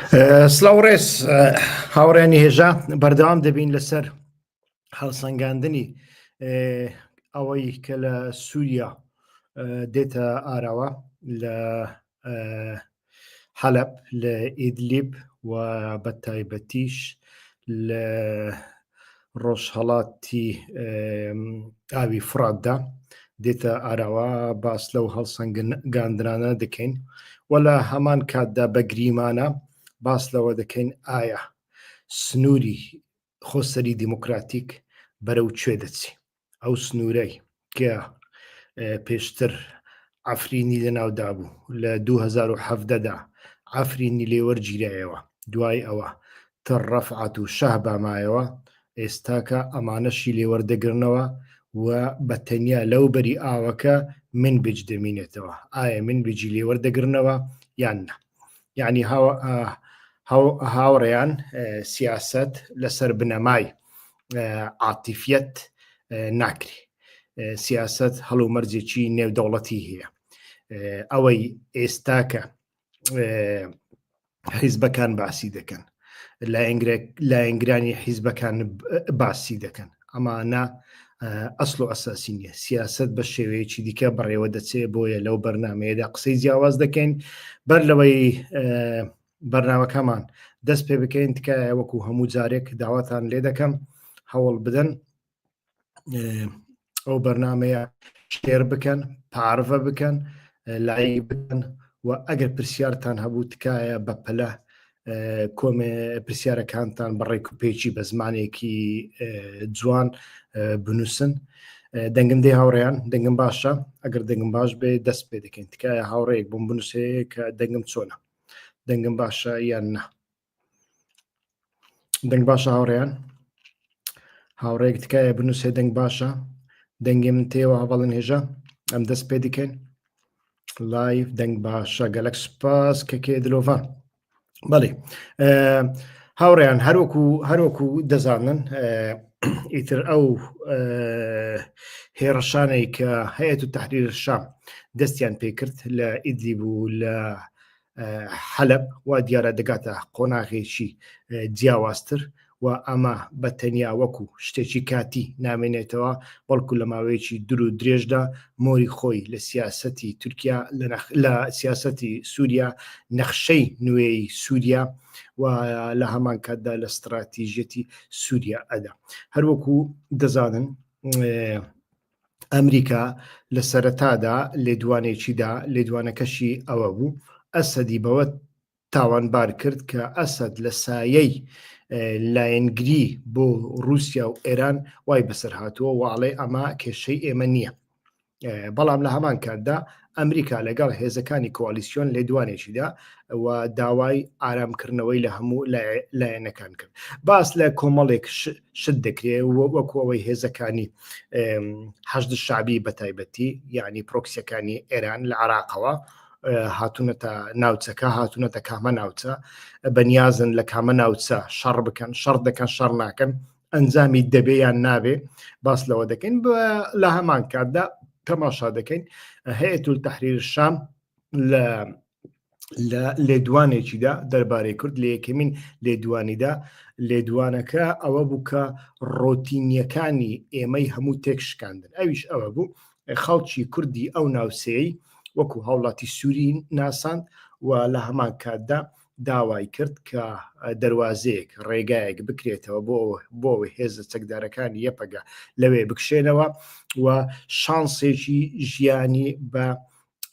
سلااوڕێز هاوڕێنی هێژا بەردەوام دەبین لەسەر هەڵسەنگاندنی ئەوەی کە لە سووریا دێتە ئاراوە لە حەلەب لە ئیدلیب و بە تایبەتیش لە ڕۆژهەڵاتی ئاوی فراتدا دێتە ئاراوە باس لەو هەڵسەنگاندنانە دەکەین و لە هەمان کاتدا بە گریمانە باس لەوە دەکەین ئایا سنووری خۆسەری دیموکراتیک بەرەو کوێ دەچی. ئەو سنوورەی کە پێشتر عەفرینی لەناودا بوو لە 2017دا عەفرینی لێوەرگیرایەوە، دوای ئەوە تر ڕەفعەت و شەهبا مایەوە، ئێستاکە ئەمانەشی لێوەردەگرنەوە و بەتەنیا لەو بەری ئاوەکە منبج دەمینێتەوە. ئایا منبجی لێوەردەگرنەوە یان نە؟ یعنی هاوڕێیان سیاست لەسەر بنەمای عاتیفیەت ناکرێ، سیاست هەڵومەرجێکی نێودەوڵەتی هەیە. ئەوەی ئێستاکە حیزبەکان باسی دەکەن، لایەنگرانی حیزبەکان باسی دەکەن، ئەمانە ئەسڵ و ئەساسی نییە. سیاست بە شێوەیەکی دیکە بەڕێوە دەچێ، بۆیە لەو بەرنامەیەدا قسەی جیاواز دەکەین بەر لەوەی بەرنامەکەمان دەست پێ بکەین. تکایە وەکو هەموو جارێک داواتان لێ دەکەم هەوڵ بدەن ئەو بەرنامەیە شێر بکەن، پارڤە بکەن، لایک بکەن و ئەگەر پرسیارتان هەبوو تکایە بەپەلە کۆمێ پرسیارەکانتان بەڕێک و پێچی بە زمانێکی جوان بنووسن. دەنگم دێ هاوڕێیان، دەنگم باشە؟ ئەگەر دەنگم باش بێ دەست پێ دەکەین. تکایە هاوڕێیەک بۆم بنووسێ کە دەنگم چۆنە، دەنگم باشە یان نە؟ دەنگ باشە هاوڕێیان؟ هاوڕێیەک تکایە بنووسێ دەنگ باشە؟ دەنگی من تێوە هەواڵن هێژە ئەم دەست پێ دیکەین. لایف دەنگ باشە، گەلەک سوپاس کەکێ دلۆڤان. بەڵێ هاوڕێیان، هەروەکو دەزانن ئیتر ئەو هێڕەشانەی کە هەیەت و تەحریری شام دەستیان پێکرد لە ئیدلیب و لە حەلەب و دیارە دەگاتە قۆناغێکی جیاوازتر و ئەمە بە تەنیا وەکو شتێکی کاتی نامێنێتەوە، بەڵکو لە ماوەیەکی دوور و درێژدا مۆری خۆی لە سیاسەتی تورکیا لە سیاسەتی سووریا نەخشەی نوێی سووریا و لە هەمان کاتدا لە استراتیژیەتی سووریا ئەدا. هەروەکو دەزانن ئەمریکا لە سەرەتادا لێدوانێکیدا لێدوانەکەشی ئەوە بوو ئەسەدی بەوە تاوانبار کرد کە ئەسەد لە سایەی لایەنگری بۆ رووسیا و ئێران وای بەسەر هاتووە وڵێ ئەمە کێشەی ئێمە نییە. بەڵام لە هەمان کاتدا ئەمریکا لەگەڵ هێزەکانی کۆالیسیۆن لێدوانێکیدا و داوای ئارامکردنەوەی لە هەموو لایەنەکان کرد. باس لە کۆمەڵێک شت دەکرێت وەکو ئەوەی هێزەکانی حەشد شعبی بە تایبەتی یعنی پرۆکسیەکانی ئێران لە عێراقەوە هاتوونەتە ناوچەکە، هاتوونەتە کامە ناوچە، بەنیازن لە کامە ناوچە شەڕ بکەن، شەڕ دەکەن شەڕ ناکەن، ئەنجامی دەبێ یان نابێ باس لەوە دەکەین. لە هەمان کاتدا تەماشا دەکەین هەیەت التەحریر شام لە لێدوانێکیدا دەربارەی کورد لە یەکەمین لێدوانیدا لێدوانەکە ئەوە بوو کە ڕۆتینیەکانی ئێمەی هەموو تێک شکاندن. ئەویش ئەوە بوو خەڵکی کوردی ئەو ناوسەیەی وەکو هاوڵاتی سووری ناساند و لە هەمان کاتدا داوای کرد کە دەواازەیەک ڕێگایەک بکرێتەوە بۆ هێزە چەکدارەکانی یەپەگە لەوێ بکشێنەوە و شانسێکی ژیانی بە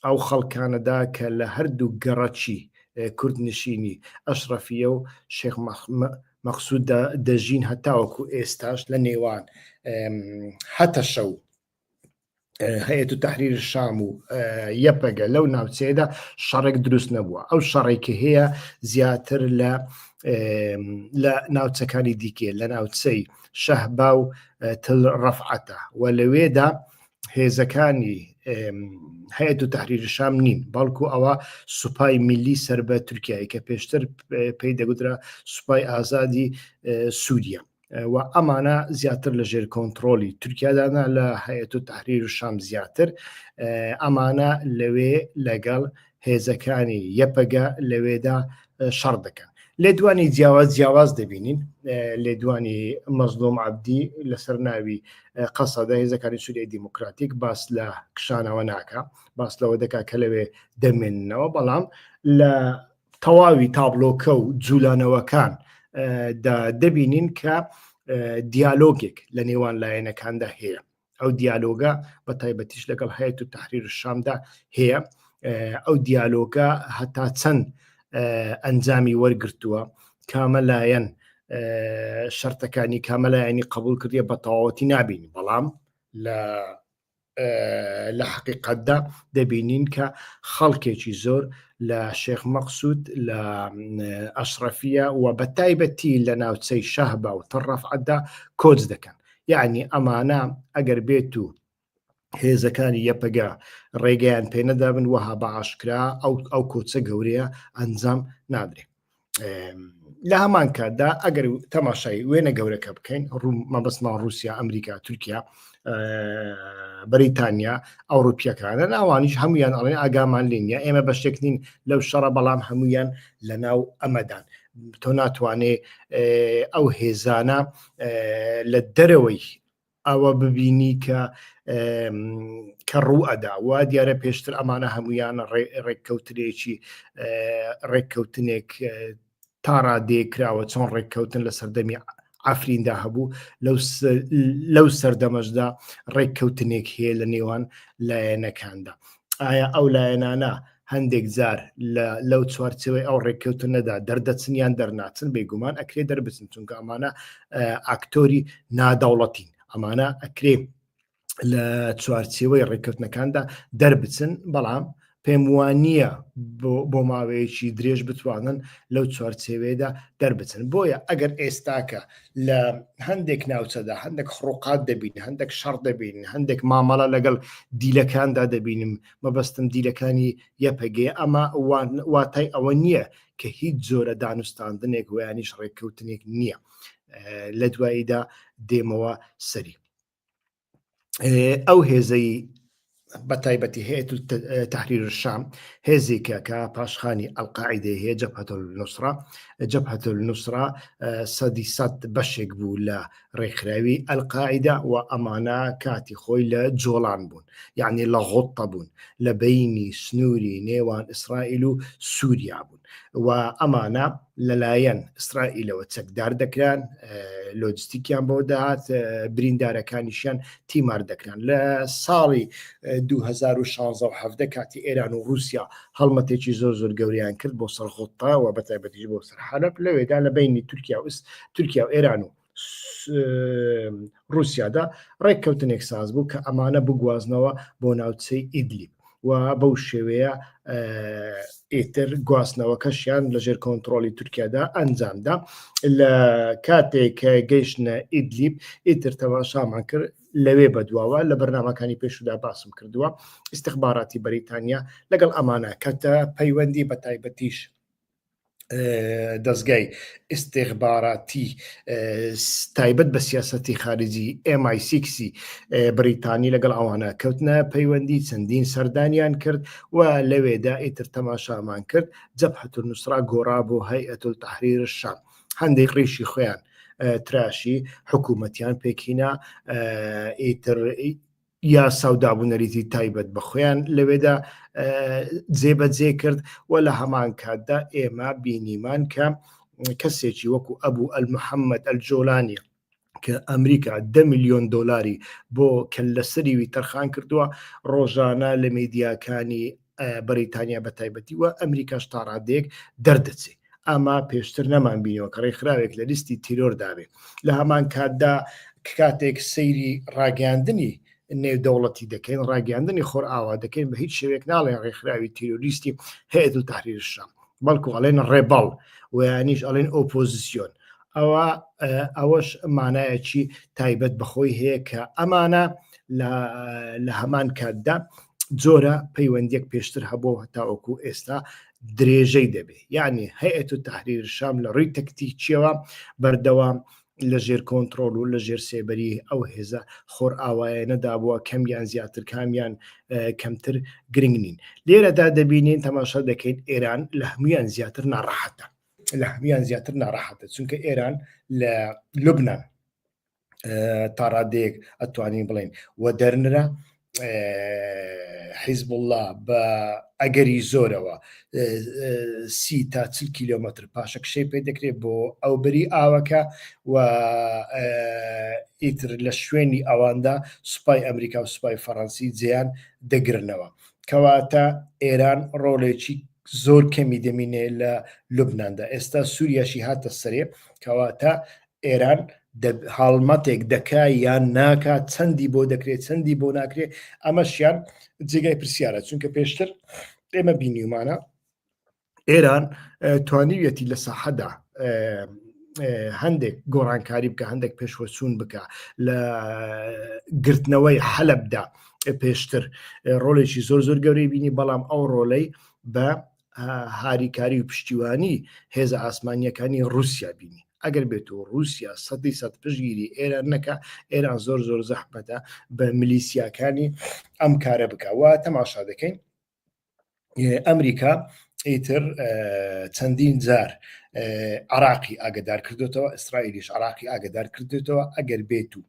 ئەو خەڵکانەدا کە لە هەردوو گەڕەکی کوردنشینی ئەشرەفیە و شێخ مەقسوود دەژین هەتاوەکو ئێستاش لە نێوان هەتە شەو هەیەت التەحریر شام و یەپەگە لەو ناوچەیەدا شەڕێک دروست نەبووە. ئەو شەڕێکی هەیە زیاتر لە ناوچەکانی دیکێ لە ناوچەی شەهبا و تل ڕەفعەتە و لەوێدا هێزەکانی هەیەت التەحریر شام نین، بەڵکو ئەوە سوپای میلی سەر بە تورکیای کە پێشتر پێی دەگوترا سوپای ئازادی سووریا و ئەمانە زیاتر لە ژێر کۆنتترۆلی تورکیادانا لە هەیەت التەحریر شام زیاتر ئەمانە لەوێ لەگەڵ هێزەکانی یەپەگە لەوێدا شەڕ دەکەن. لێدوانی جیاواز دەبینین لێدوانی مەزلوم عەبدی لەسەر ناوی قەسەدە هێزەکانی سووریای دیموکراتیک باس لە کشانەوە ناکە، باس لەوە دەکا کە لەوێ دەمێننەوە، بەڵام لە تەواوی تابلۆکە و جوولانەوەکان دەبینین کە دیالۆگێک لە نێوان لایەنەکاندا هەیە. ئەو دیالۆگە بە تایبەتیش لەگەڵ هەیەت و تەحریر الشامدا هەیە. ئەو دیالۆگە هەتا چەند ئەنجامی وەرگرتووە، کامەلایەن شەرتەکانی کامەلایەنی قبول کردیە بە تەواوەتی نابینی، بەڵام لە حقیقەتدا دەبینین کە خەڵکێکی زۆر لە شێخ مەقسوود لە ئەشرەفیە و بە تایبەتی لە ناوچەی شەهبا و تەڕەفعەتدا کۆچ دەکەن. یعنی ئەمانە ئەگەر بێت و هێزەکانی یەپەگا ڕێگەیان پێ نەدابن وەها بە ئاشکرا ئەو کۆچە گەورەیە ئەنجام نادرێت. لە هەمان کاتدا ئەگەر تەماشای وێنە گەورەکە بکەین، مەبەستمان رووسیا، ئەمریکا، تورکیا، بەریتانیا، ئەوروپیەکانە ئەوانیش هەمویان ئەڵێن ئاگامان لێ نیە، ئێمە بەشێک نین لەو شەڕە، بەڵام هەمویان لە ناو ئەمەدان. تۆ ناتوانێ ئەو هێزانە لە دەرەوەی ئەوە ببینی کە ڕوو ئەدا و دیارە پێشتر ئەمانە هەمویان ڕێککەوتنێک تا ڕادێکراوە، چۆن ڕێککەوتن لە سەردەمی ئافریندا هەبوو، لەو سەردەمەشدا ڕێککەوتنێک هەیە لە نێوان لایەنەکاندا. ئایا ئەو لایەنانە هەندێک جار لەو چوارچەوەی ئەو ڕێککەوتنەدا دەردەچنیان دەرناچن؟ بێگومان ئەکرێ دەربچن، چونکە ئەمانە ئاکتۆری نادەوڵەتین، ئەمانە ئەکرێ لە چوارچێوەی ڕێککەوتنەکاندا دەربچن، بەڵام پێم وانە بۆ ماوەیەکی درێژ بتوانن لەو چوارچێوەیەدا دەربچن. بۆیە ئەگەر ئێستاکە لە هەندێک ناوچەدا هەندێک خڕوقات دەبین، هەندێک شەڕ دەبین، هەندێک مامەڵە لەگەڵ دیلەکاندا دەبینم، مەبەستم دیلەکانی یەپەگێ، ئەمە واتای ئەوە نییە کە هیچ جۆرە دانوستاندنێک ویانیش ڕێککەوتنێک نییە. لە دواییدا دێمەوە سەری ئەو هێزەی بە تایبەتی هەیەت و تەحریر الشام، هێزێکە کە پاشخانی ئەڵقاعیدە هەیە، جەبهەت النوسرا 100% بەشێک بوو لە ڕێکخراوی ئەلقاعیدا و ئەمانە کاتی خۆی لە جۆڵان بوون، یعنی لە غوتە بوون، لە بەینی سنووری نێوان ئیسرائیل و سووریا بوون و ئەمانە لەلایەن ئیسرائیلەوە چەکدار دەکران، لۆجستیکیان بۆ داهات، بریندارەکانیشیان تیمار دەکران. لە ساڵی 2016 کاتی ئێران و رووسیا هەڵمەتێکی زۆر گەوریان کرد بۆ سەر غوتە و بە تایبەتیش بۆ سەر حەلەب، لەوێدا لە بینی تورکیا و ئێران و رووسیادا ڕێککەوتنێک ساز بوو کە ئەمانە بگوازنەوە بۆ ناوچەی ئیدلیب و بەو شێوەیە ئیتر گواستنەوەکەشیان لەژێر کۆنتڕۆلی تورکیادا ئەنجامدا. لە کاتێک کە گەیشتنە ئیدلیب ئیتر تەماشامان کرد لەوێ بەدواوە، لە بەرنامەکانی پێشودا باسم کردووە، ئیستیخباراتی بەریتانیا لەگەڵ ئەمانە کەتە پەیوەندی بە تایبەتیش دەستگای ئیستیخباراتی تایبەت بە سیاسەتی خارجی MI6 بریتانی لەگەڵ ئەوانە کەوتنە پەیوەندی، چەندین سەردانیان کرد و لەوێدا ئیتر تەماشامان کرد جەبهەت النوسرا گۆڕا بۆ هەیئەت التەحریر الشام، هەندێک ڕێشی خۆیان تراشی، حکوومەتیان پێکینا، ئیتر یا ساودابوونەریتی تایبەت بە خۆیان لەوێدا جێبەجێ کرد و لە هەمان کاتدا ئێمە بینیمان کە کەسێکی وەکو ئەبوو ئەلمحەممەد ئەلجۆلانی کە ئەمریکا 10 ملیۆن دۆلاری بۆ کەلەسەریوی تەرخان کردووە، ڕۆژانە لە میدیاکانی بەریتانیا بە تایبەتی و ئەمریکاش تا ڕادێک دەردەچێت. ئەمە پێشتر نەمان بینەوە کە ڕێکخراوێک لە لیستی تیرۆر دابێت. لە هەمان کاتدا کاتێک سەیری ڕاگەاندنی نێودەوڵەتی دەکەین، ڕاگەاندنی خۆر ئاوا دەکەین، بە هیچ شێوێک ناڵێن ڕێکخراوی تیرۆریستی هەیەت التەحریر الشام، بەڵکو ئەڵێن ڕێبەڵ و یانیش ئەڵێن ئۆپۆزیسیۆن. ئەوەش مانایەکی تایبەت بەخۆی هەیە کە ئەمانە لە هەمان کاتدا جۆرە پەیوەندێک پێشتر هەبوو هەتاوەکو ئێستا درێژەی دەبێت. یعنی هەیەت التەحریر الشام لە ڕووی تەکتیکیەوە بەردەوام لە ژێر کۆنتڕۆل و لە ژێر سێبەری ئەو هێزە خۆر ئاوایە نەدابووە، کەمیان زیاتر کامیان کەمتر گرنگ نین. لێرەدا دەبینین تەماشا دەکەین ئێران لە هەمویان زیاتر ناڕەحەتە، لە هەمیان زیاتر ناڕەحەتە چونکە ئێران لە لوبنان تا ڕادەیەک ئەتوانین بڵێن و دەرنرە حیزب الله بە ئەگەری زۆرەوە 30 تا 40 کیلۆمەتر پاشە کشەی پێ دەکرێت بۆ ئەو بەری ئاوەکە و ئیتر لە شوێنی ئەواندا سوپای ئەمریکا و سوپای فەڕەنسی جێیان دەگرنەوە کەواتە ئێران ڕۆڵێکی زۆر کەمی دەمینێ لە لوبناندا ئێستا سووریاشی هاتە سەرێ کەواتە ئێران هاڵمەتێک دەکا یان ناکات چەندی بۆ دەکرێت چەندی بۆ ناکرێت ئەمەشیان جێگای پرسیارە چونکە پێشتر ئێمە بینیمانە ئێران توانیویەتی لە ساحەدا هەندێک گۆڕانکاری بکە هەندێک پێشوەچوون بکە لە گرتنەوەی حەلەبدا پێشتر ڕۆڵێکی زۆر زۆر گەورەی بینی بەڵام ئەو ڕۆڵەی بە هاریکاری و پشتیوانی هێزە ئاسمانیەکانی رووسیا بینی ئەگەر بێت و رووسیا 100% پشگیری ئێران نەکە ئێران زۆر زۆر زەحمەتە بە میلیسیاکانی ئەم کارە بکەوە تەماشا دەکەین ئەمریکا ئیتر چەندین جار عراقی ئاگدار کردوێتەوە ئیسرائیلیش عراقی ئاگدار کردوێتەوە ئەگەر بێت و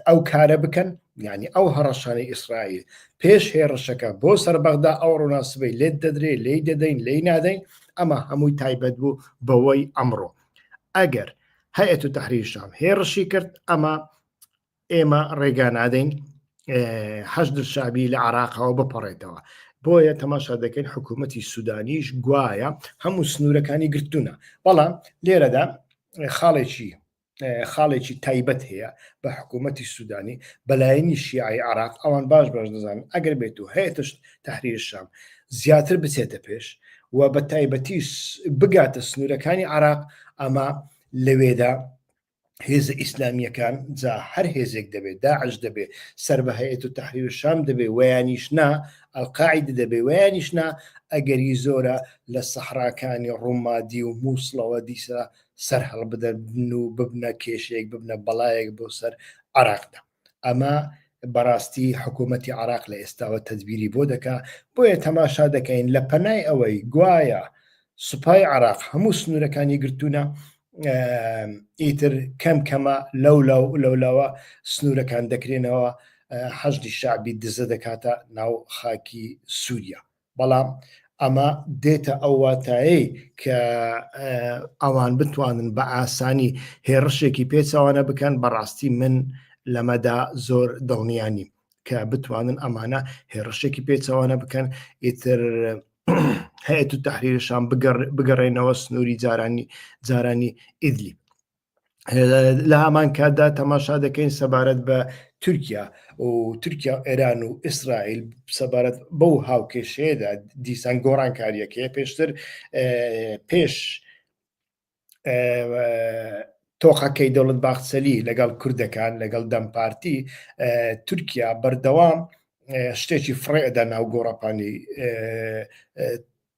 ئەو کارە بکەن یعنی ئەو هەڕەشانی ئیسرائیل پێش هێرشەکە بۆ سەر بەغدا ئەو ڕۆناسبەی لێت دەدرێت لی دەدەین لی نادەین ئەمە هەمووی تایبەت بوو بەوەی ئەمڕۆ ئەگەر هەیەت و تەحریر شام هێرشی کرد ئەمە ئێمە ڕێگا نادەین حەشد شابی لە عراقەوە بپەڕێتەوە بۆیە تەماشا دەکەین حکوومەتی سوودانیش گوایە هەموو سنوورەکانی گرتوونە بەڵام لێرەدا خاڵێکی تایبەت هەیە بە حکوومەتی سوودانی بەلایەنی شیعی عراق ئەوان باش دەزانن ئەگەر بێت و هەیەتش تەحریر شام زیاتر بچێتە پێش و بە تایبەتی بگاتە سنوورەکانی عراق ئەمە لەوێدا هێزە ئیسلامیەکان جا هەر هێزێک دەبێت داعش دەبێت سەر بە هەیەت و تەحریر شام دەبێت ویانیش نا ئەلقاعیدە دەبێت ویانیش نا ئەگەری زۆرە لە سەحراکانی ڕوومادی و مووسڵەوە دیسە سەر هەڵ بدەن و ببنە کێشەیەک ببنە بەڵایەک بۆ سەر عراقدا ئەمە بەڕاستی حکوومەتی عراق لە ئێستاوە تەدبیری بۆ دەکا بۆیە تەماشا دەکەین لە پەنای ئەوەی گوایە سوپای عراق هەموو سنوورەکانی گرتوونە ئیتر کەم کەمە لەولاوە سنوورەکان دەکرێنەوە حەشدی شعبی دزە دەکاتە ناو خاکی سووریا بەڵام ئەمە دێتە ئەو واتایی کە ئەوان بتوانن بە ئاسانی هێرشێکی پێچوانە بکەن بەڕاستی من لەمەدا زۆر دڵنیانی کە بتوانن ئەمانە هێرشێکی پێچوانە بکەن ئیتر هەیەت و تەحریرشان بگەڕێنەوە سنووری جارانی ئیدلیب لە هەمان کاتدا تەماشا دەکەین سەبارەت بە تورکیا و تورکیا ئێران و ئیسرائیل سەبارەت بەو هاوکێشەیەدا دیسان گۆڕانکاریەکەیە پێشتر پێش تۆقەکەی دەوڵەت باخچەلی لەگەڵ کوردەکان لەگەڵ دەمپارتی تورکیا بەردەوام شتێکی فڕێدا ناو گۆڕەپانی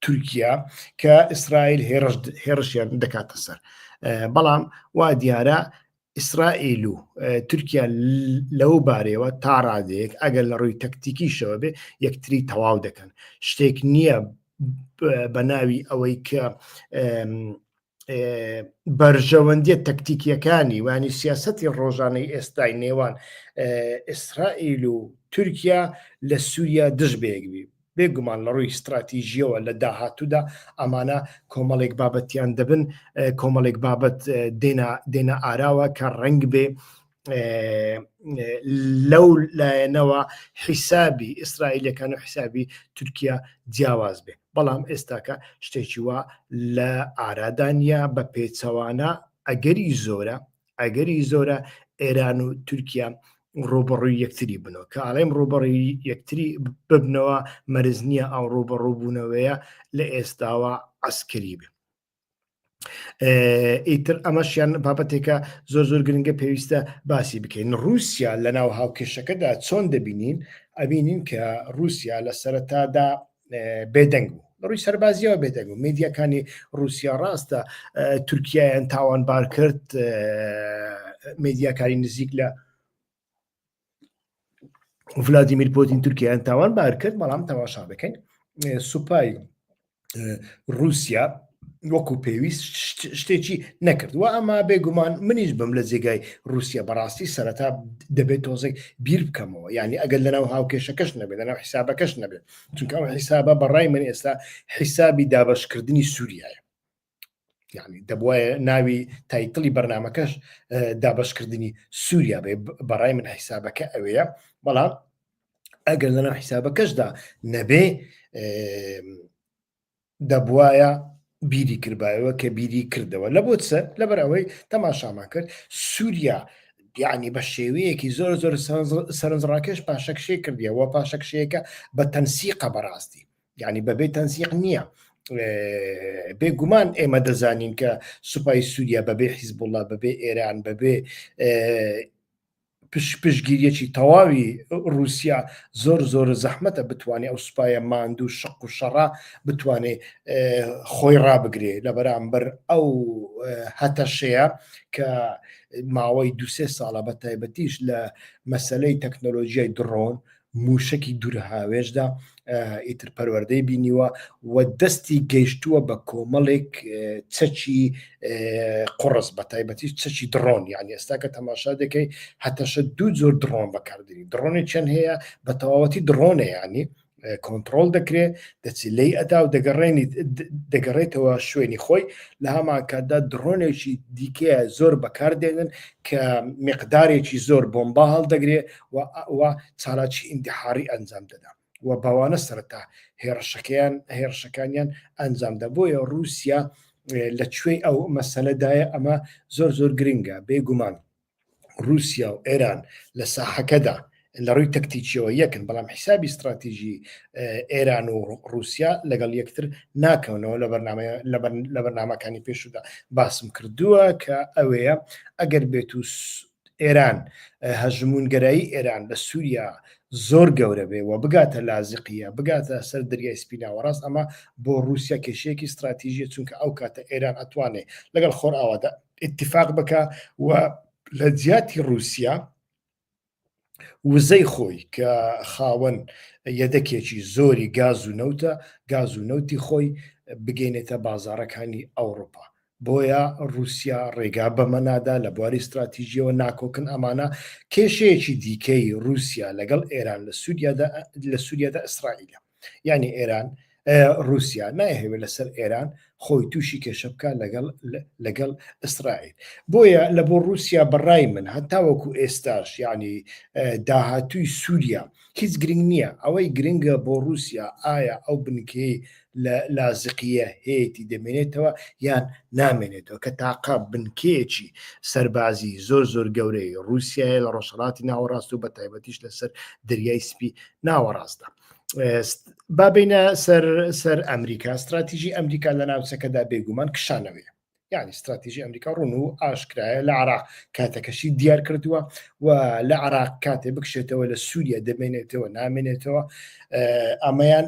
تورکیا کە ئیسرائیل هێرشیان دەکاتە سەر بەڵام وا دیارە ئیسرائیل و تورکیا لەو بارەوە تا ڕادەیەک ئەگەر لە ڕووی تەکتیکیشەوە بێ یەکتری تەواو دەکەن شتێک نییە بە ناوی ئەوەی کە بەرژەوەندیە تەکتیکیەکانی وانی سیاسەتی ڕۆژانەی ئێستای نێوان ئیسرائیل و تورکیا لە سووریا دژ بێکبی بێگومان لە ڕووی استراتیژیەوە لە داهاتوودا ئەمانە کۆمەڵێک بابەتیان دەبن کۆمەڵێک بابەت دێنە ئاراوە کە ڕەنگ بێ لەو لایەنەوە حیسابی ئیسرائیلەکان و حیسابی تورکیا جیاواز بێ بەڵام ئێستاکە شتێکی وە لە ئارادانیا بە پێچەوانە ئەگەری زۆرە ئێران و تورکیا ڕۆبەڕووی یەکتری بنەوە کە ئاڵێم ڕۆبەڕووی یەکتری ببنەوە مەرز نییە ئەو ڕۆبەڕووبوونەوەیە لە ئێستاوە ئەسکەری بێ ئیتر ئەمەشیان بابەتێکە زۆر زۆر گرنگە پێویستە باسی بکەین رووسیا لە ناو هاوکێشەکەدا چۆن دەبینین ئەبینین کە رووسیا لە سەرەتادا بێدەنگ بوو لە ڕووی سەربازیەوە بێدەنگ و میدیاکانی رووسیا ڕاستە تورکیایان تاوانبار کرد میدیاکاری نزیک لە ڤلادیمیر پۆتین تورکیایان تاوانبار کرد بەڵام تەماشا بکەین سوپای رووسیا وەکو پێویست شتێکی نەکرد و ئەمە بێگومان منیش بم لە جێگای رووسیا بەڕاستی سەرەتا دەبێت تۆزێک بیر بکەمەوە یعنی ئەگەر لەناو هاوکێشەکەش نەبێت لەناو حیسابەکەش نەبێت چونکە ئەو حیسابە بەڕای من ئێستا حیسابی دابشکردنی سووریایە یعنی دەبواە ناوی تایتڵی بەرنمەکەش دابشکردنی سووریا بێ بەڕای من حیسابەکە ئەوەیە بەڵام ئەگەر لەناو حیسابەکەشدا نەبێ دەبواە بیری کردبایەوە کە بیری کردەوە لە بۆ چە لەبەر ئەوەی تەماشامان کرد سووریا یعنی بە شێوەیەکی زۆر زۆر سەرنجڕاکێش پاشەکشێ کردیەوە پاشەکشەیەەکە بە تەنسیقە بەڕاستی یعنی بەبێ تەنسیق نییە بێگومان ئێمە دەزانین کە سوپای سووریا بەبێ حیزبوڵڵا بەبێ ئێران بەبێ پشگیریەکی تەواوی رووسیا زۆر زۆر زەحمەتە بتوانێت ئەو سوپایە ماندوو شق و شەڕا بتوانێت خۆی ڕابگرێ لە بەرامبەر ئەو هەتەشەیە کە ماوەی دوسێ ساڵە بە تایبەتیش لە مەسلەی تەکنۆلۆژیای درۆن موشکی دوور هاوێشدا ئیتر پەروەردەی بینیوە و دەستی گەیشتووە بە کۆمەڵێک چەکی قڕس بە تایبەتی چەکی درۆن یعنی ئێستا کە تەماشا دەکەی هەتەشە دوو جۆر درۆن بەکاردنی درۆنی چەند هەیە بە تەواوەتی درۆنە ینی کۆنتترۆل دەکرێت دەچی لی ئەدا و دەگەڕێتەوە شوێنی خۆی لە هەمان کاتدا درۆنێکی دیکەیە زۆر بەکاردێنن کە مقدارێکی زۆر بۆمبا هەڵدەگرێت و چالاکی ئیندیحاری ئەنجام دەدا و باوانە سەرەتا هێرشەکانیان ئەنجامدا بۆیە رووسیا لەکوێی ئەو مەسەلەدایە ئەمە زۆر زۆر گرنگە بێگومان رووسیا و ئێران لە ساحەکەدا لە ڕووی تەکتیکیەوە یەکن بەڵام حیسابی استراتیژی ئێران و رووسیا لەگەڵ یەکتر ناکەونەوە لە بەرنامەکانی پێشودا باسم کردووە کە ئەوەیە ئەگەر بێت و ئێران هەژمونگەرایی ئێران لە سووریا زۆر گەورە بێ و بگاتە لازقیە بگاتە سەر دەریای سپی ناوەڕاست ئەمە بۆ رووسیا کێشەیەکی استراتیژیە چونکە ئەو کاتە ئێران ئەتوانێت لەگەڵ خۆر ئاوادا اتفاق بکە و لە جیاتی رووسیا وزەی خۆی کە خاوەن یەدەکێکی زۆری گاز و نەوتی خۆی بگەینێتە بازارەکانی ئەوروپا بۆیە رووسیا ڕێگا بەمەنادا لە بواری استراتیژیەوە ناکۆکن ئەمانە کێشەیەکی دیکەی رووسیا لەگەڵ ئێران لە سووریادا ئیسرائیلە یعنی ئێران رووسیا نایهەوێت لەسەر ئێران خۆی تووشی کێشە بکە لەگەڵ ئیسرائیل بۆیە لە بۆ رووسیا بەڕای من هەتاوەکو ئێستاش یعنی داهاتووی سووریا هیچ گرنگ نییە ئەوەی گرنگە بۆ رووسیا ئایا ئەو بنکەی لە لازقیە هەیەی دەمێنێتەوە یان نامێنێتەوە کە تاقا بنکەیەکی سەربازی زۆر زۆر گەورەی رووسیای لە ڕۆژهەڵاتی ناوەڕاست و بە تایبەتیش لەسەر دەریای سپی ناوەڕاستە بابینە سەر ئەمریکا استراتیژی ئەمریکا لە ناوچەکەدا بێگومان کشانەوەیە یعنی استراتیژی ئەمریکا ڕوون و ئاشکرایە لە عراق کاتەکەشی دیار کردووە و لە عراق کاتێ بکشێتەوە لە سووریا دەمێنێتەوە نامێنێتەوە ئەمەیان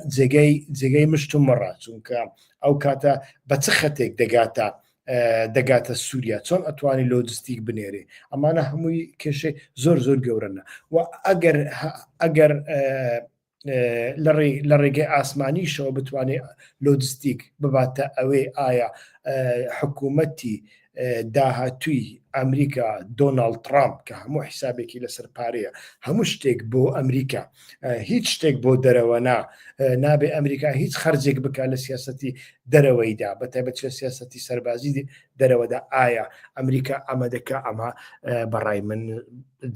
جێگەی مشت و مەڕا چونکە ئەو کاتە بە چ خەتێک دەگاتە سووریا چۆن ئەتوانی لۆجستیک بنێرێ ئەمانە هەمووی کێشەی زۆر زۆر گەورەنە و ئەگەر لە ڕێگەی ئاسمانیشەوە بتوانێت لۆجستیک بباتە ئەوەی ئایا حکوومەتی داهاتووی ئەمریکا دۆناڵد ترامپ کە هەموو حیسابێکی لەسەر پارەیە هەموو شتێک بۆ ئەمریکا هیچ شتێک بۆ دەرەوە نابێ ئەمریکا هیچ خەرجێک بکە لە سیاسەتی دەرەوەیدا بە تایبەت لە سیاسەتی سەربازی دەرەوەدا ئایا ئەمریکا ئەمە دەکا ئەمە بەڕای من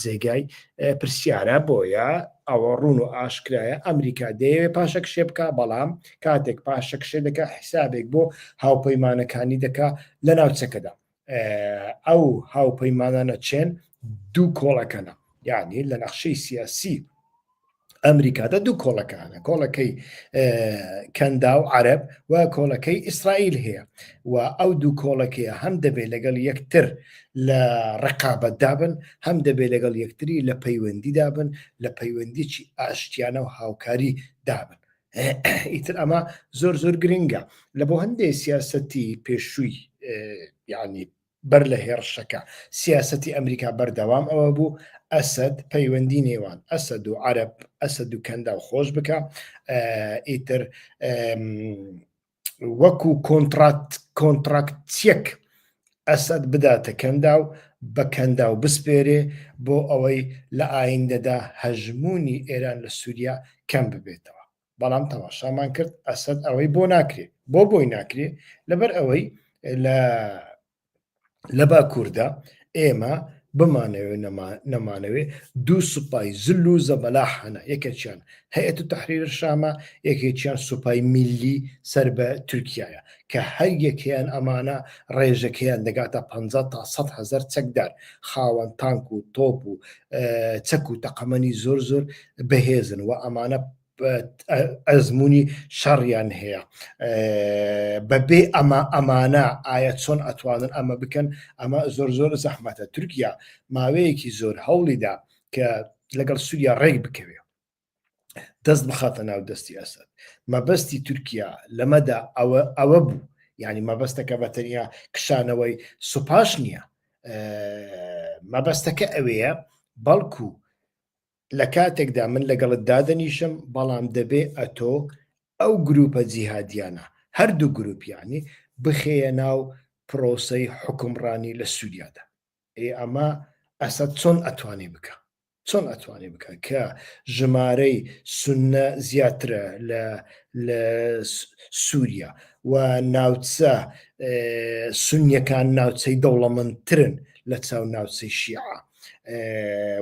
جێگای پرسیارە بۆیە ئەوە ڕوون و ئاشکرایە ئەمریکا دەیەوێت پاشەکشێ بکە بەڵام کاتێک پاشەکشێ دەکە حیسابێک بۆ هاوپەیمانەکانی دەکا لە ناوچەکەدا ئەو هاوپەیمانانە چێن دوو کۆڵەکەنە یعنی لە نەخشەی سیاسی ئەمریکادا دوو کۆڵەکانە کۆڵەکەی کەندا و عەرب و کۆڵەکەی ئیسرائیل هەیە و ئەو دوو کۆڵەکەیە هەم دەبێت لەگەڵ یەکتر لە ڕقابەت دابن هەم دەبێت لەگەڵ یەکتری لە پەیوەندی دابن لە پەیوەندیی ئاشتیانە و هاوکاری دابن ئیتر ئەمە زۆر زۆر گرنگە لە بۆ هەندێک سیاسەتی پێشووی یعنی بەر لە هێرشەکە سیاسەتی ئەمریکا بەردەوام ئەوە بوو ئەسەد پەیوەندی نێوان ئەسەد و عەرب ئەسەد و کەندا و خۆش بکە ئیتر وەکو کۆنتراکتێک ئەسەد بداتە کەنداو بە کەنداو بسپێرێ بۆ ئەوەی لە ئایندەدا هەژمونی ئێران لە سووریا کەم ببێتەوە. بەڵام تەماشامان کرد ئەسەد ئەوەی بۆ ناکرێت، بۆی ناکرێت لەبەر ئەوەی لە باکووردا ئێمە بمانەوێ نەمانەوێ دوو سوپای زل و زەبەلاح هەنا، یەکێکیان هەیەت تەحریر شامە، یەکێکیان سوپای میلی سەر بە تورکیایە کە هەر یەکیان ئەمانە ڕێژەکەیان دەگاتە 50 تا 100 هزار چەکدار خاوەن تانک و تۆپ و چەک و تەقەمەنی زۆر بەهێزن و ئەمانە ئەزمموی شەڕیان هەیە بەبێ ئەمانە ئایا چۆن ئەتوانن ئەمە بکەن؟ ئەمە زۆر زەحمەتە. تورکیا ماوەیەکی زۆر هەوڵیدا کە لەگەڵ سووریا ڕێک بکەوێ دەست بخاتە ناو دەستی ئەسەد. مەبەستی تورکیا لەمەدا ئەوە بوو، یعنی مەبەستەکە بەتەنیا کشانەوەی سوپاش نییە، مەبەستەکە ئەوەیە بەڵکو لە کاتێکدا من لەگەڵت دادەنیشم، بەڵام دەبێ ئەتۆ ئەو گروپە جیهادیانە هەردوو گروپیانی بخەیە ناو پرۆسەی حکومڕانی لە سووریادا. ئەمە ئەسەد چۆن ئەتوانی بکە کە ژمارەی سونە زیاترە لە سووریا و ناوچە سونیەکان ناوچەی دەوڵەمەندترن لە چاو ناوچەی شیعە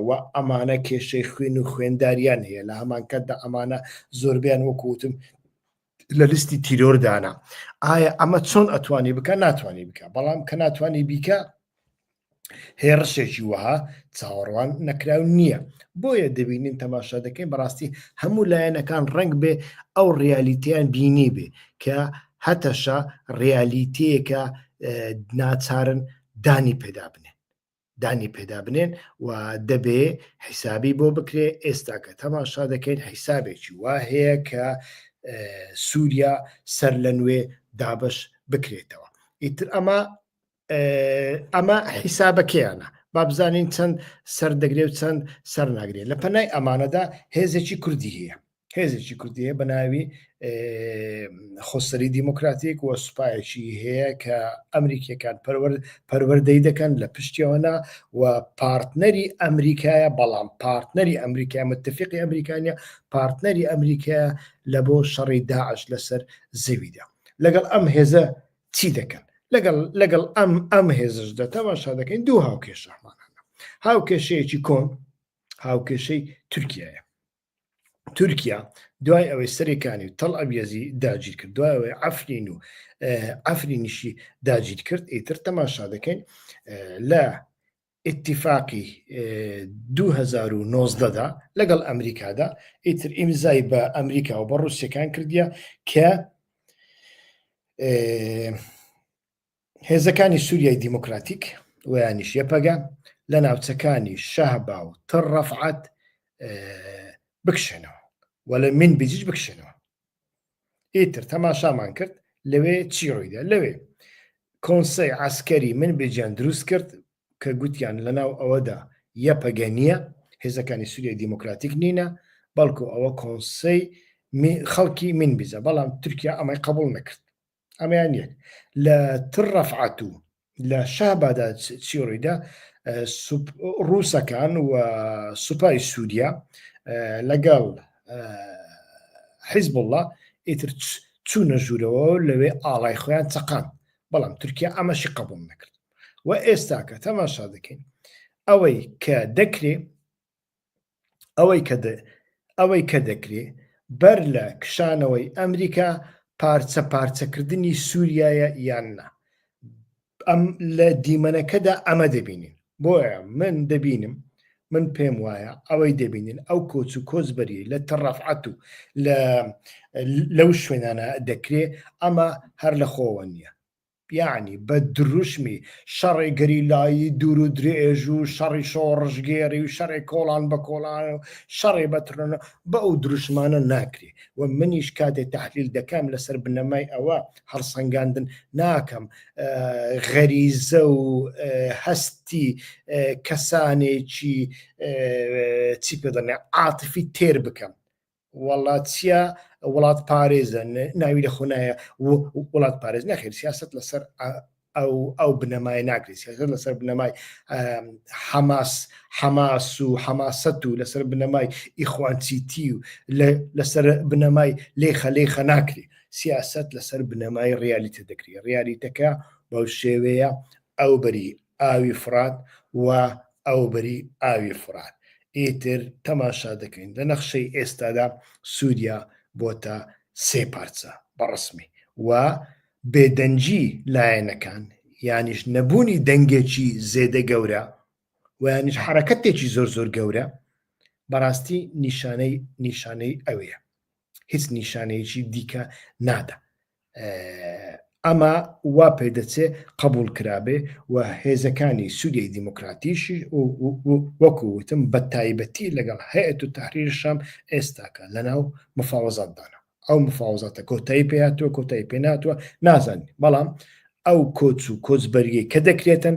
و ئەمانە کێشەی خوێن و خوێنداریان هەیە. لە هەمان کاتدا ئەمانە زۆربیان وەکوتم لە لیستی تیرۆردانا. ئایا ئەمە چۆن ئەتوانی بکە؟ ناتوانانی بکە، بەڵام کە ناتوانانی بیکە هێرشێکی وەها چاوەڕوان نەکراو نییە. بۆیە دەبینین تەماشا دەکەین بەڕاستی هەموو لایەنەکان ڕنگ بێ ئەو ڕیالیتیان بینی بێ کە هەتەشە ڕیالیتەیەکە ناچارن دانی پێدا بنێن و دەبێ حیسابی بۆ بکرێ. ئێستا کە تەماشا دەکەین حیسابێکی وا هەیە کە سووریا سەر لە نوێ دابش بکرێتەوە. ئیتر ئەمە حیسابەکەیانە، با بزانین چەند سەر دەگرێ و چەند سەر ناگرێت. لە پەنای ئەمانەدا هێزێکی کوردی هەیە بە ناوی خۆسەری دیموکراتیک و سوپایەکی هەیە کە ئەمریکیەکان پەروەردەی دەکەن لە پشتیەوەنا و پارتنەری ئەمریکایە، بەڵام پارتنەری ئەمریکای متفقی ئەمریکانە پارتنەری ئەمریکایە لە بۆ شەڕی داعش لەسەر زەویدا. لەگەڵ ئەم هێزە چی دەکەن؟ لەگەڵ ئەم هێزشدا تەماشا دەکەین دوو هاوکێشەمانە. هاوکێشەیەکی کۆن هاوکێشەی تورکیایە. تورکیا دوای ئەوەی سەرەکانی و تەڵ ئەبیەزی داگیر کرد، دوای ئەوەی ئەفرینیشی داگیر کرد، ئیتر تەماشا دەکەین لە ئیتیفاقی 2019دا لەگەڵ ئەمریکادا ئیتر ئیمزای بە ئەمریکا و بە ڕووسیەکان کردیە کە هێزەکانی سووریای دیموکراتیک ویانیش یەپەگە لە ناوچەکانی شەهبا و تڕ ڕەفعەت بکشێنەوە و لە من بجیج بکشێنەوە. ئیتر تەماشامان کرد لەوێ چی ڕوویدا؟ لەوێ کۆنسەی عەسکەری من بێجیان دروست کرد کە گوتیان لەناو ئەوەدا یەپەگە نییە، هێزەکانی سووریای دیموکراتیک نینە، بەڵکو ئەوە کۆنسەی خەڵکی من بیزە. بەڵام تورکیا ئەمەی قبول نەکرد. ئەمەیان یەک لە تڕ ڕەفعەت و لە شەهبادا چی ڕوویدا؟ ڕووسەکان و سوپای سووریا لەگەڵ حیزبوڵڵا ئیتر چوونە ژوورەوە لەوێ ئاڵای خۆیان چەقان، بەڵام تورکیا ئەمەشی قبول نەکرد. و ئێستا کە تەماشا دەکەین ئەوەی کە دەکرێ بەر لە کشانەوەی ئەمریکا پارچەکردنی سووریایە یان نا. ئەم لە دیمەنەکەدا ئەمە دەبینین. بۆیە من پێم وایە ئەوەی دەبینین ئەو کۆچ و کۆچبەری لە تڕ ڕەفعەت و لەو شوێنانە دەکرێ، ئەمە هەر لە خۆوە نییە. یعنی بە دروشمی شەڕی گەریلایی دوور و درێژ و شەڕی شۆڕژگێری و شەڕی کۆڵان بە کۆڵان و شەڕی بەترۆنە بە ئەو دروشمانە ناکرێ. و منیش کاتێک تەحلیل دەکەم لەسەر بنەمای ئەوە هەڵسەنگاندن ناکەم غەریزە و هەستی کەسانێکی چی پێ دەڵێن عاتفی تێر بکەم. وڵات چیە وڵات پارێزە ناوی لە خۆنایە وڵات پارێز نەخێر سیاست لەسەر ئەو بنەمای ناکرێت سیاست لەسەر بنەمای حەماس و حەماست و لەسەر بنەمای ئیخوانچیتی و لەسەر بنەمای لێخە ناکرێت سیاست لەسەر بنەمای ڕیالیتە دەکرێت ڕیالیتەکە بەو شێوەیە ئەو بەری ئاوی فرات و ئەو بەری ئاوی فرات ئیتر تەماشا دەکەین لە نەخشەی ئێستادا سووریا بۆتە سێ پارچە بەڕسمی و بێدەنجی لایەنەکان یانیش نەبوونی دەنگێکی زێدە گەورە و یانیش حرەکەتێکی زۆر گەورە بەڕاستی نیشانەی ئەوەیە هیچ نیشانەیەکی دیکە نادا ئەمە وا پێدەچێ قبول کرابێ و هێزەکانی سووریای دیموکراتیشی وەکووتم بە تایبەتی لەگەڵ هەیەت و تەحریری شام ئێستاکە لەناو مفاوەزاتدانە ئەو مفاوەزاتە کۆتایی پێهاتووە کۆتایی پێ ناتوە نازانین بەڵام ئەو کۆچ و کۆچبەریەی کە دەکرێتن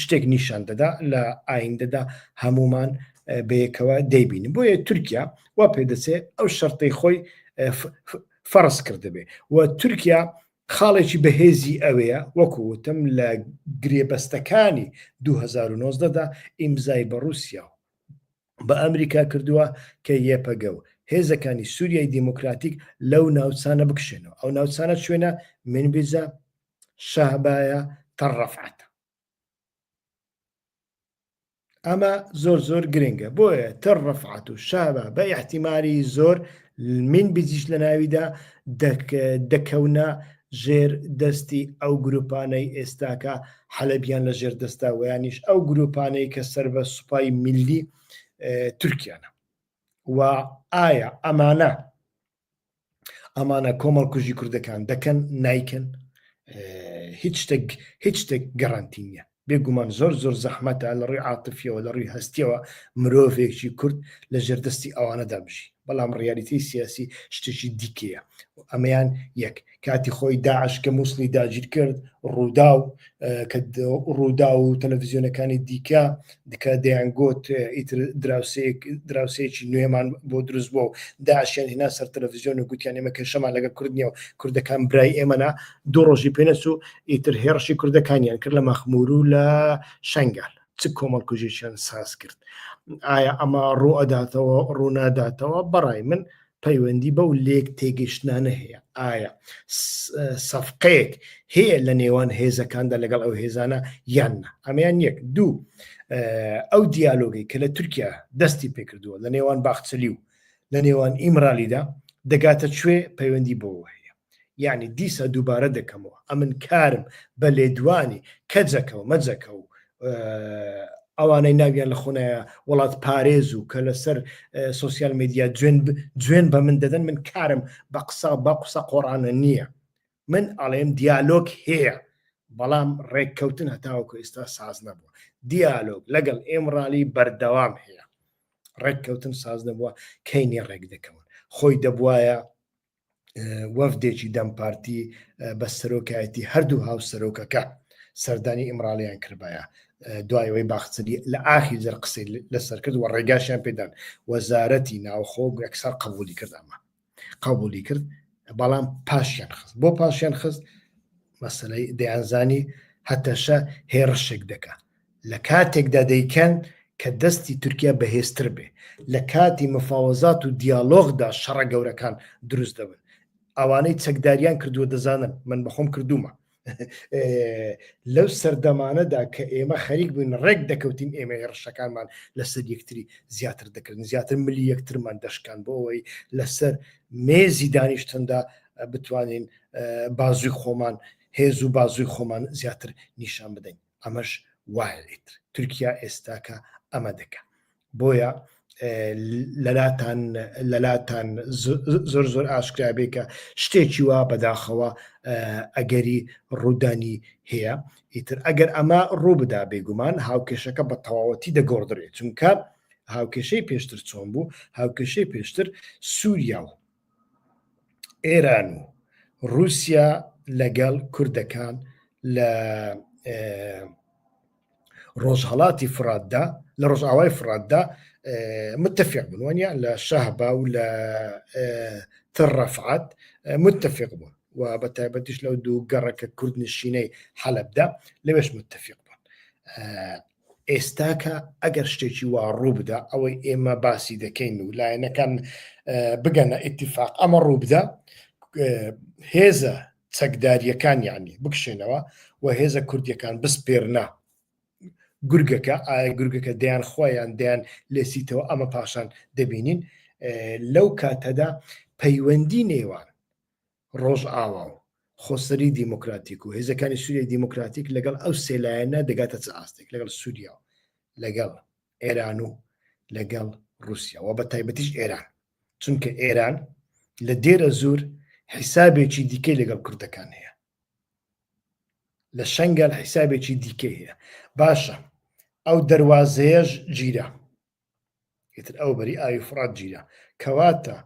شتێک نیشان دەدا لە ئایندەدا هەمومان بەیەکەوە دەیبینن بۆیە تورکیا وا پێدەچێ ئەو شەرتەی خۆی فەرز کردبێ و تورکیا خاڵێکی بەهێزی ئەوەیە وەکووتم لە گرێبەستەکانی 2019دا ئیمزای بە رووسیا بە ئەمریکا کردووە کە یێپەگە و هێزەکانی سووریای دیموکراتیک لەو ناوچانە بکشێنەوە ئەو ناوچانە شوێنە منبیزە شەهبایە تەڕەفعەتە ئەمە زۆر گرنگە بۆیە تەڕەفعەت و شەهبە بە احتیمالی زۆر من بزیش لە ناویدا دەکەونە ژێر دەستی ئەو گروپانەی ئێستاکە حەلەبیان لە ژێر دەستا و یانیش ئەو گروپانەی کە سەر بە سوپای میلی تورکیانە و ئایا ئەمانە کۆمەڵ کوژی کوردەکان دەکەن نایکن هیچ شتێک گەڕانتی نییە بێگومان زۆر زەحمەتە لە ڕووی عاتفیەوە لە ڕووی هەستیەوە مرۆڤێکی کورد لە ژێر دەستی ئەوانەدا بژی بەڵام ڕیالیتی سیاسی شتێکی دیکەیە ئەمەیان یەک کاتی خۆی داعش کە مووسڵی داگیر کرد ڕوودا و تەلەڤیزیۆنەکانی دیکە دکە دەیانگوت ئیتر دراوسەیەکی نوێمان بۆ دروست بووە و داعشیان هێنا سەر تەلەڤیزیۆن و گوتیان ئێمە کەشەمان لەگەڵ کوردنیە و کوردەکان برای ئێمەنا دوو ڕۆژی پێنەچ و ئیتر هێڕشی کوردەکانیان کرد لە مەخمور و لە شەنگال چ کۆمەڵ کوژێکیان ساز کرد ئایا ئەمە ڕوئەداتەوە ڕووناداتەوە بەڕای من پەیوەندی بەو لێک تێگەیشتانە هەیە ئایا سەفقەیەک هەیە لە نێوان هێزەکاندا لەگەڵ ئەو هێزانە یاننا ئەمەیان یەک دوو ئەو دیالۆگی کە لە تورکیا دەستی پێکردووە لە نێوان باخچەلی و لە نێوان ئیمرالیدا دەگاتە کوێ پەیوەندی بەوە هەیە یعنی دیسە دووبارە دەکەمەوە ئەمن کارم بە لێدوانی کەجەکە و مەجەکە و ئەوانەی ناویان لە خۆنایە وڵات پارێز و کە لەسەر سوسیال میدیا جوێن بە من دەدەن من کارم بە قسە قۆڕانە نییە من ئەڵێم دیالۆگ هەیە بەڵام ڕێککەوتن هەتاوەکو ئێستا ساز نەبووە دیالۆگ لەگەڵ ئێمرالی بەردەوام هەیە ڕێککەوتن ساز نەبووە کەینی ڕێک دەکەون خۆی دەبوایە وەفدێکی دەمپارتی بە سەرۆکایەتی هەردوو هاو سەرۆکەکە سەردانی ئیمرالیان کردبایە دوایەوەی باخچەری لە ئاخی جەر قسەی لەسەر کرد و ڕێگاشیان پێدان وەزارەتی ناوخۆ یەکسەر قبولی کرد ئەمە قبولی کرد بەڵام پاشیان خست بۆ پاشیان خست مەسەلەی دەیانزانی هەتەشە هێرشێک دەکە لە کاتێکدا دەیکەن کە دەستی تورکیا بەهێزتر بێ لە کاتی مفاوەزات و دیالۆغدا شەڕە گەورەکان دروست دەبن ئەوانەی چەکداریان کردووە دەزانن من بەخۆم کردومە لەو سەردەمانەدا کە ئێمە خەریک بووین ڕێک دەکەوتین ئێمە هێرشەکانمان لەسەر یەکتری زیاتر دەکردن زیاتر ملی یەکترمان دەشکان بۆ ئەوەی لەسەر مێزی دانیشتندا بتوانین بازووی خۆمان هێز و بازووی خۆمان زیاتر نیشان بدەین ئەمەش وایە تورکیا ئێستاکە ئەمە دەکە بۆیە لەلاتان زۆر ئاشکرابێ کە شتێکی وا بەداخەوە ئەگەری ڕوودانی هەیە ئیتر ئەگەر ئەمە ڕوو بدا بێگومان هاوکێشەکە بە تەواوەتی دەگۆڕدرێت چونکە هاوکێشەی پێشتر چۆن بوو هاوکێشەی پێشتر سووریا و ئێران و رووسیا لەگەڵ کوردەکان لە ڕۆژهەڵاتی فراتدا لە ڕۆژئاوای فراتدا متفق بوون وانیا لە شەهبا و لە تڕەفعات متفق بوون و بە تایبەتیش لەو دوو گەڕەکە کورد نشینەی حەلەبدا لەوێش متفق بوون. ئێستاکە ئەگەر شتێکی وا ڕوو بدا ئەوەی ئێمە باسی دەکەین و لایەنەکان بگەنە ئیتیفاق ئەمە ڕوو بدا هێزە چەکداریەکان یعنی بکشێنەوە و هێزە کوردیەکان بسپێرنا گورگەکە ئایا گورگەکە دەیان خۆیان دەیان لێسیتەوە ئەمە پاشان دەبینین لەو کاتەدا پەیوەندی نێوان ڕۆژئاوا و خۆسەری دیموکراتیک و هێزەکانی سووریای دیموکراتیک لەگەڵ ئەو سێلایەنە دەگاتە چ ئاستێک لەگەڵ سووریا و لەگەڵ ئێران و لەگەڵ رووسیا و بە تایبەتیش ئێران چونکە ئێران لە دێرە زۆر حیسابێکی دیکەی لەگەڵ کوردەکان هەیە لە شەنگەل حیسابێکی دیکەی هەیە باشە ئەو دەواازەیەش گیرە ئیتر ئەو بەری ئاوی فرات گیرە کەواتە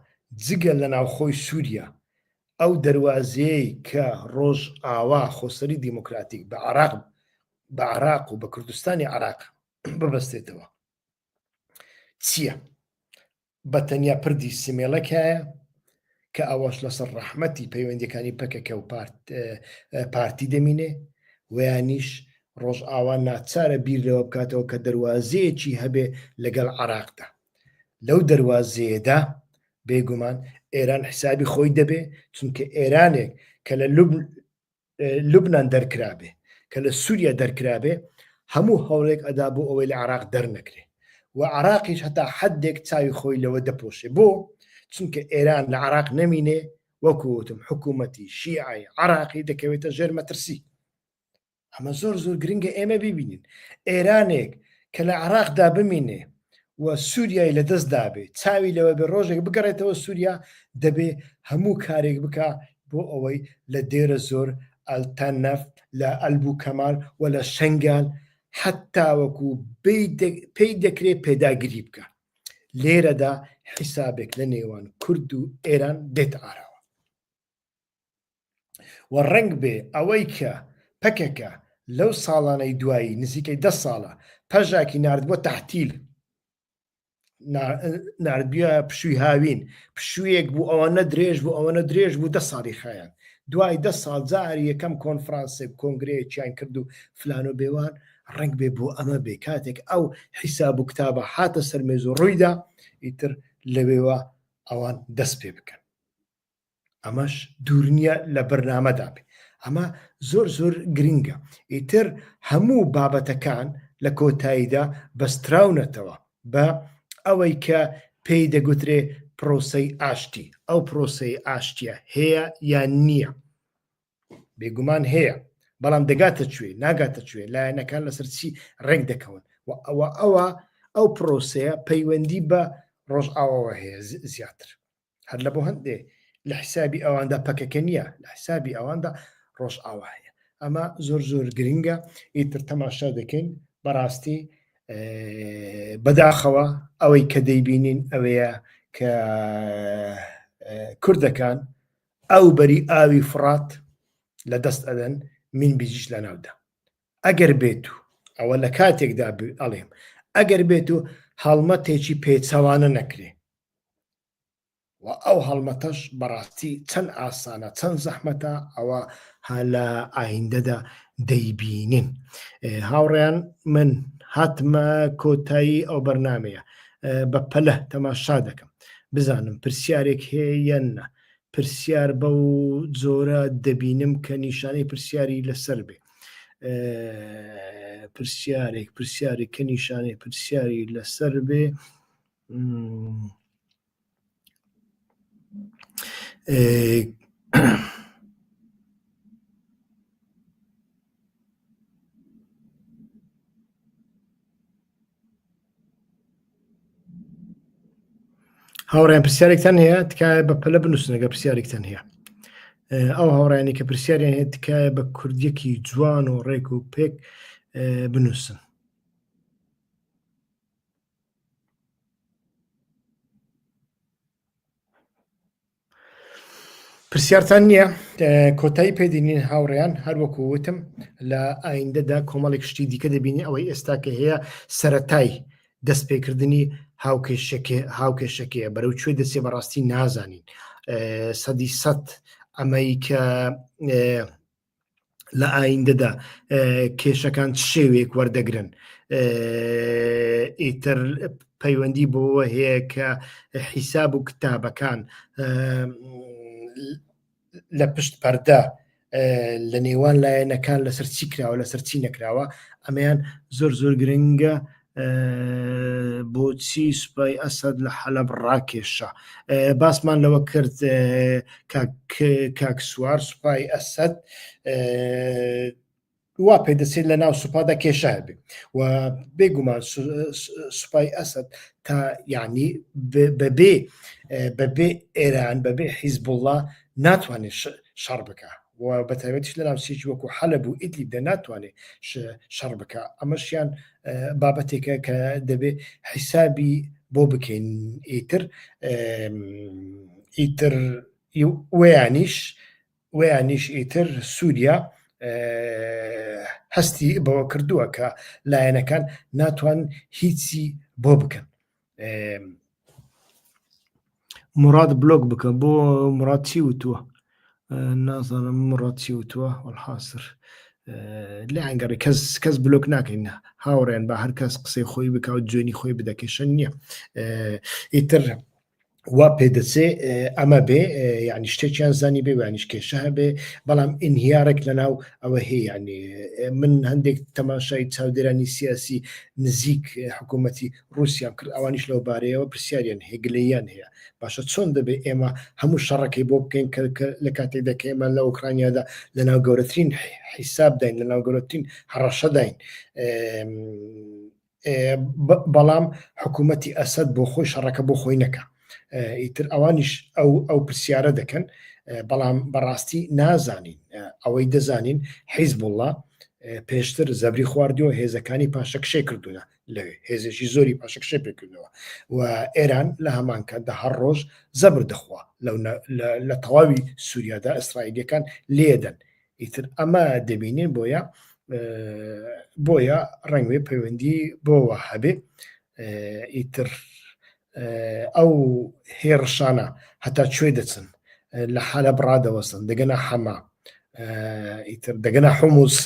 جگە لە ناوخۆی سووریا ئەو دەواازەیەی کە ڕۆژ ئاوا خۆسەری دیموکراتیک بە عراق و بە کوردستانی عراق ببەستێتەوە چییە؟ بە تەنیا پردی سمێڵەکایە کە ئەوەش لەسەر ڕەحمەتی پەیوەندیەکانی پەکەکە و پارتی دەمینێ ویانیش ڕۆژ ئاوا ناچارە بیر لەوە بکاتەوە کە دەواازەیەکی هەبێ لەگەڵ عراقدا لەو دەواازەیەدا بێگومان ئێران حسابی خۆی دەبێ چونکە ئێرانێک کە لە لوبنان دەرکرابێ کە لە سووریا دەرکرابێ هەموو هەوڵێک ئەدا بۆ ئەوەی لە عراق دەرنەکرێ و عراقیش هەتا حدێک چاوی خۆی لەوە دەپۆشێ بۆ چونکە ئێران لە عراق نەمینێ وەکوتم حکوومەتی شیعی عراقی دەکەوێتە ژێر مەترسی ئەمە زۆر زۆر گرنگە ئێمە ببینین ئێرانێک کە لە عراقدا بمینێ و سووریای لە دەست دابێ چاوی لەوە بێ ڕۆژێک بگەڕێتەوە سووریا دەبێ هەموو کارێک بکە بۆ ئەوەی لە دێرە زۆر ئەلتەنەف لە ئەلبوو کەمال و لە شەنگال حتا وەکو پێی دەکرێت پێداگیری بکە لێرەدا حیسابێک لە نێوان کورد و ئێران دێت ئاراوە و ڕنگ بێ ئەوەی کە پەکەکە لەو ساڵانەی دوایی نزیکەی 10 ساڵە پەژاکی نردبووە تەحتیل نردبیە پشووی هاوین پشوویەک بوو ئەوەنە درێژ بوو ئەوەنە درێژ بوو 10 ساڵی خایان دوای 10 ساڵ جاری یەکەم کۆنفرانسێک کۆنگرەیەکیان کرد و فلان و بێوان ڕنگ بێ بۆ ئەمە بێ کاتێک ئەو حیساب و کتابە هاتە سەرمێز و ڕوویدا ئیتر لەوێوە ئەوان دەست پێ بکەن ئەمەش دوورنیە لە بەرنامەدا بێ ئەمە زۆر زۆر گرنگە ئیتر هەموو بابەتەکان لە کۆتاییدا بەستراونەتەوە بە ئەوەی کە پێی دەگوترێ پرۆسەی ئاشتی ئەو پرۆسەی ئاشتیە هەیە یان نییە بێگومان هەیە بەڵام دەگاتە کوێ ناگاتە کوێ لایەنەکان لەسەر چی ڕێک دەکەون و ئەو پرۆسەیە پەیوەندی بە ڕۆژ ئاوەوە هەیە زیاتر هەر لە بۆ هەندێ لە حسابی ئەواندا پەکەکە نییە لە حسابی ئەواندا ڕۆژ ئاوا هەیە ئەمە زۆر زۆر گرنگە ئیتر تەماشا دەکەین بەڕاستی بەداخەوە ئەوەی کە دەیبینین ئەوەیە کە کوردەکان ئەو بەری ئاوی فرات لە دەست ئەدەن من بیجیش لە ناودا ئەگەر بێت و ئەوە لە کاتێکدا ئەڵێم ئەگەر بێت و هەڵمەتێکی پێچەوانە نەکرێ و ئەو هەڵمەتەش بەڕاستی چەند ئاسانە چەند زەحمەتە ئەوە لە ئایندەدا دەیبینین هاوڕێیان من هاتمە کۆتایی ئەو بەرنمەیە بە پەلە تەماشا دەکەم بزانم پرسیارێک هەیەە پرسیار بەو جۆرە دەبینم کە نیشانەی پرسیاری لەسەر بێ پرسیارێک کە نیشانەی پرسیاری لەسەر بێ هاوڕیان پرسیارێکتان هەیە تکایە بە پەلە بنووسنەگە پرسیارێکتان هەیە ئەو هاوڕیانی کە پرسیاریان هەیە تکایە بە کوردیەکی جوان و ڕێک و پێک بنووسن پرسیارتان نییە کۆتایی پێدینین هاوڕێیان هەروەکو وتم لە ئایندەدا کۆمەڵێک شتی دیکە دەبینی ئەوەی ئێستا کە هەیە سەرەتای دەست پێکردنی هاوکێشەکەیە بەرەو کوێ دەچێ بەڕاستی نازانین. سەدی سەد ئەمەی کە لە ئایندەدا کێشەکان شێوێک وەردەگرن ئیتر پەیوەندی بۆەوە هەیە کە حیساب و کتابەکان لە پشت پەردە لە نێوان لایەنەکان لەسەر چی کراوە لەسەر چی نەکراوە ئەمەیان زۆر گرنگە. بۆچی سوپای ئەسەد لە حەلەب ڕاکێشە باسمان لەوە کرد کاک سوار سوپای ئەسەد وا پێدەچێت لە ناو سوپادا کێشە بێ و بێگومان سوپای ئەسەد تا یعنی بەبێ ئێران بەبێ حیزبوڵڵا ناتوانێت شەڕ بکە و بەتایبەتیش لە ناوچێکی وەکو حەلەب و ئیدلیبدا ناتوانێت شەڕ بکە. ئەمەشیان بابەتێکە کە دەبێت حیسابی بۆ بکەین ئیتر ویانیش ئیتر سووریا هەستی بەوە کردووە کە لایەنەکان ناتوان هیچی بۆ بکەن. مراد بلۆک بکە بۆ مراد چی وتووە نازانم مراد چی وتووە وەڵحاسر لە ئەنگەڕی کەس بلۆک ناکەین هاوڕێن بە هەر کەس قسەی خۆی بکە و جوێنی خۆی بدەکێشە نییە. ئیتر وا پێدەچێ ئەمە بێ یعنی شتێکیان زانی بێ وانیش کێشە هەبێ بەڵام ئینهیارێک لەناو ئەوە هەیە ینی من هەندێک تەماشای چاودێرانی سیاسی نزیک حکوومەتی رووسیان کرد ئەوانیش لەو بارەیەوە پرسیاریان هێگلەیان هەیە باشە چۆن دەبێت ئێمە هەموو شەڕەکەی بۆ بکەین لە کاتێک دەکە ئێمە لە ئوکرانیادا لە ناو گەورەترین حیساب داین لە ناو گەورەترین هەڕەشە داین بەڵام حکوومەتی ئەسەد بۆ خۆی شەڕەکە بۆ خۆی نەکە. ئیتر ئەوانیش ئەو پرسیارە دەکەن بەڵام بەڕاستی نازانین ئەوەی دەزانین حیزبوڵڵا پێشتر زەبری خواردیەوە هێزەکانی پاشەکشێ کردوونە لەوێ هێزێکی زۆری پاشەکشێ پێکردنەوە و ئێران لە هەمان کاتدا هەر ڕۆژ زەبر دەخوا لە تەواوی سووریادا ئیسرائیلیەکان لێدەن. ئیتر ئەمە دەبینێن بۆیە ڕەنگوێ پەیوەندی بۆەوە هەبێ ئیتر ئەو هێڕشانە هەتا کوێ دەچن لە حەلەب ڕادەوەستن دەگەنە حەما ئیتر دەگەنە حوموس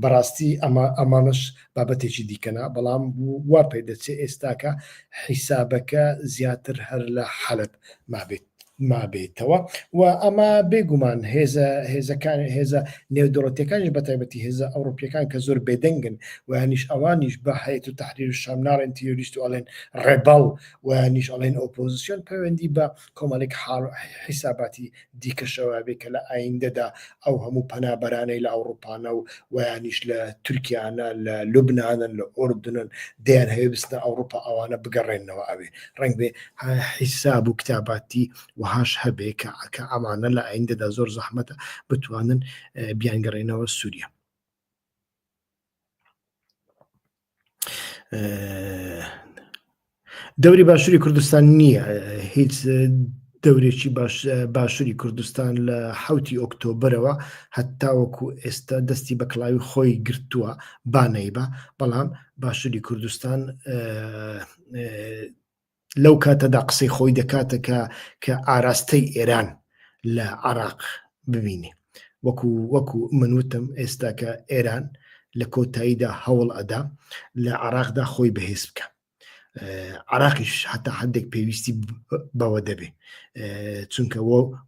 بەڕاستی ئەمانش بابەتێکی دیکەنا بەڵام وا پێ دەچێت ئێستاکە حیسابەکە زیاتر هەر لە حەلەب مابێتەوە و ئەمە بێگومان هێزە نێودوڵەتیەکانیش بەتایبەتی هێزە ئەوروپیەکان کە زۆر بێدەنگن ویانیش ئەوانیش بە هەیەت و تەحریر الشام ناڵێن تیۆریست و ئەڵێن ڕێبەڵ ویانیش ئەڵێن ئۆپۆزیسیۆن پەیوەندی بە کۆمەڵێک حیساباتی دیکەشەوە بێ کە لە ئایندەدا ئەو هەموو پەنابەرانەی لە ئەوروپانە و ویانیش لە تورکیانە لە لوبنانن لە ئوردنن دەیان هەیە بستە ئەوروپا ئەوانە بگەڕێنەوە ئەوێ ڕەنگ بێ حیساب و کتاباتی وهاش هەبێ کە ئەمانە لە ئایندەدا زۆر زەحمەتە بتوانن بیانگەڕێنەوە سووریا. دەوری باشووری کوردستان نییە هیچ دەورێکی باشووری کوردستان لە 7 ئۆکتۆبرەوە هەتاوەکو ئێستا دەستی بە کڵاوی خۆی گرتووە بانەیبە بەڵام باشووری کوردستان لەو کاتەدا قسەی خۆی دەکاتە کە ئاراستەی ئێران لە عێراق ببینێ وەکو منوتم ئێستا کە ئێران لە کۆتاییدا هەوڵ ئەدا لە عێراقدا خۆی بەهێز بکە عێراقیش هەتا هەندێک پێویستی بەوە دەبێ چونکە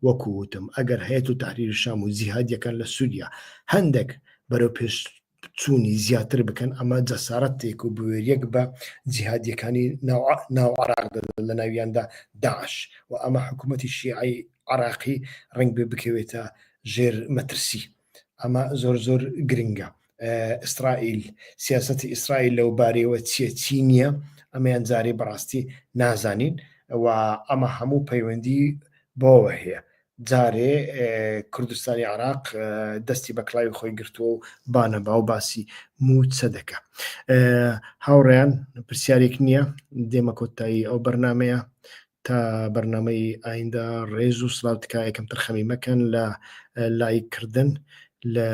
وەکو وتم ئەگەر هەیەت و تەحریر الشام و جیهادیەکان لە سووریا هەندێک بەرەو پێش چوونی زیاتر بکەن ئەمە جەسارەتێک و بوێریەک بە جیهادیەکانی ناو عێراقدا لە ناویاندا داعش و ئەمە حکوومەتی شیعی عێراقی ڕنگ بێ بکەوێتە ژێر مەترسی ئەمە زۆر گرنگە. ئیسرائیل سیاسەتی ئیسرائیل لەو بارەیەوە چی نییە ئەمەیان جارێ بەڕاستی نازانین و ئەمە هەموو پەیوەندی بۆەوە هەیە جارێ کوردستانی عێراق دەستی بە کڵاوی خۆی گرتووە و بانەبا و باسی موچە دەکە. هاوڕێیان پرسیارێک نییە دێمە کۆتایی ئەو بەرنمەیە تا بەرنمەی ئایندە ڕێز و سلااوتکە یەکەمتر خەمی مەکەن لە لایکردن لە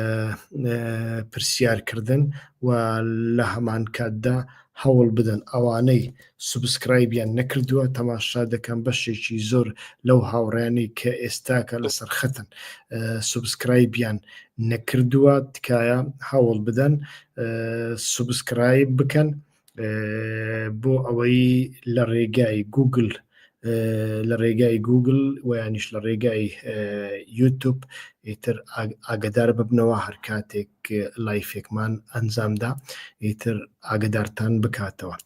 پرسیارکردن و لە هەمان کاتدا هەوڵ بدەن ئەوانەی سوبسکرایبیان نەکردووە تەماشا دەکەن بەشێکی زۆر لەو هاوڕێنی کە ئێستاکە لەسەر خەتن سوبسکرایبیان نەکردووە تکایە هەوڵ بدەن سوبسکرایب بکەن بۆ ئەوەی لە ڕێگای گوگل لە ڕێگای گوگل و یانیش لە ڕێگای یوتوب ئیتر ئاگدار ببنەوە هەر کاتێک لایفێکمان ئەنجامدا ئیتر ئاگدارتان بکاتەوە.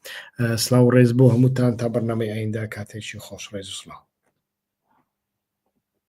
سلااو ڕێز بۆ هەمووتان تا بەرنامەی ئایندا کاتێکی خۆش ڕێز و سلااو.